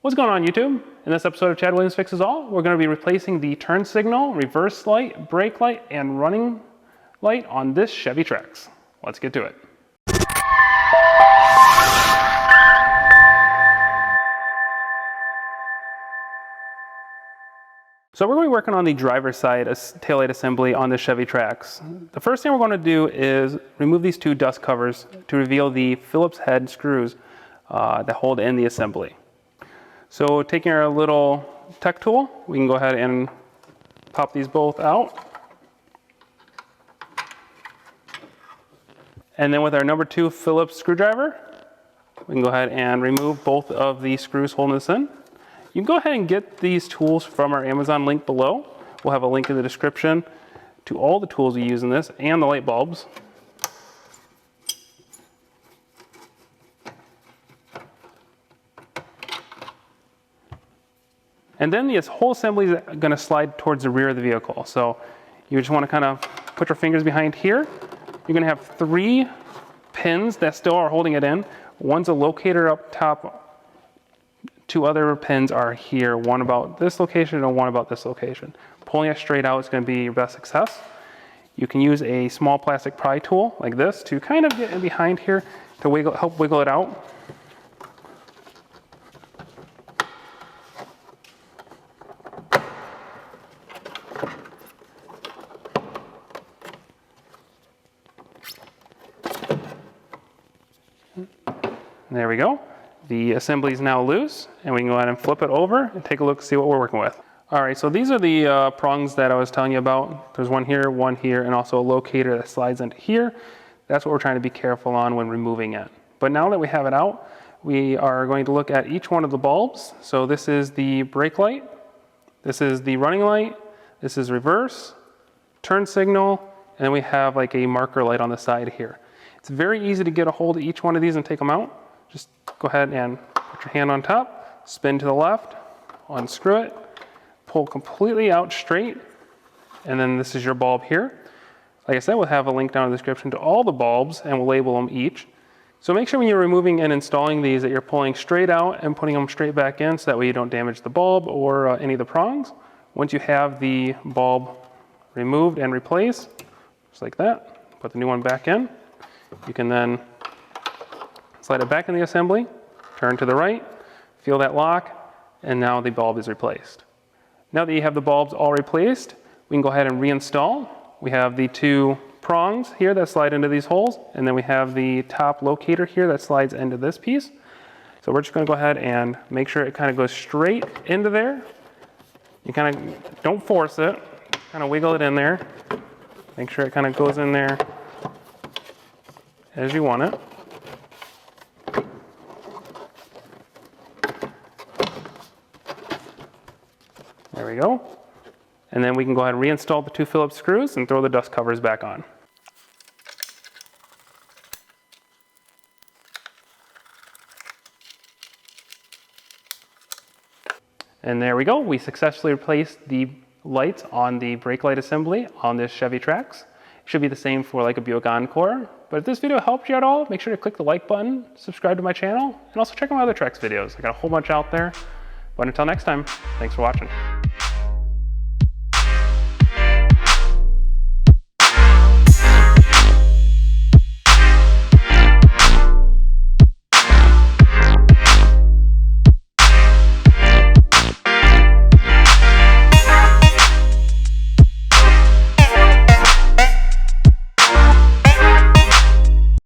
What's going on, YouTube? In this episode of Chad Williams Fixes All, we're going to be replacing the turn signal, reverse light, brake light, and running light on this Chevy Trax. Let's get to it. So we're going to be working on the driver's side taillight assembly on the Chevy Trax. The first thing we're going to do is remove these two dust covers to reveal the Phillips head screws that hold in the assembly. So taking our little tech tool, we can go ahead and pop these both out. And then with our number 2 Phillips screwdriver, we can go ahead and remove both of the screws holding this in. You can go ahead and get these tools from our Amazon link below. We'll have a link in the description to all the tools we use in this and the light bulbs. And then this whole assembly is going to slide towards the rear of the vehicle. So you just want to kind of put your fingers behind here. You're going to have 3 pins that still are holding it in. One's a locator up top. 2 other pins are here. One about this location and one about this location. Pulling it straight out is going to be your best success. You can use a small plastic pry tool like this to kind of get in behind here to help wiggle it out. There we go. The assembly is now loose, and we can go ahead and flip it over and take a look, see what we're working with. All right, so these are the prongs that I was telling you about. There's one here, and also a locator that slides into here. That's what we're trying to be careful on when removing it. But now that we have it out, we are going to look at each one of the bulbs. So this is the brake light, this is the running light, this is reverse, turn signal, and then we have like a marker light on the side here. It's very easy to get a hold of each one of these and take them out. Just go ahead and put your hand on top, spin to the left, unscrew it, pull completely out straight, and then this is your bulb here. Like I said, we'll have a link down in the description to all the bulbs, and we'll label them each. So make sure when you're removing and installing these that you're pulling straight out and putting them straight back in, so that way you don't damage the bulb or any of the prongs. Once you have the bulb removed and replaced, just like that, put the new one back in. You can then slide it back in the assembly, turn to the right, feel that lock, and now the bulb is replaced. Now that you have the bulbs all replaced, we can go ahead and reinstall. We have the 2 prongs here that slide into these holes, and then we have the top locator here that slides into this piece. So we're just going to go ahead and make sure it kind of goes straight into there. You kind of don't force it, kind of wiggle it in there. Make sure it kind of goes in there as you want it. There we go. And then we can go ahead and reinstall the 2 Phillips screws and throw the dust covers back on. And there we go. We successfully replaced the lights on the brake light assembly on this Chevy Trax. It should be the same for like a Buick Encore. But if this video helped you at all, make sure to click the like button, subscribe to my channel, and also check out my other Trax videos. I got a whole bunch out there. But until next time, thanks for watching.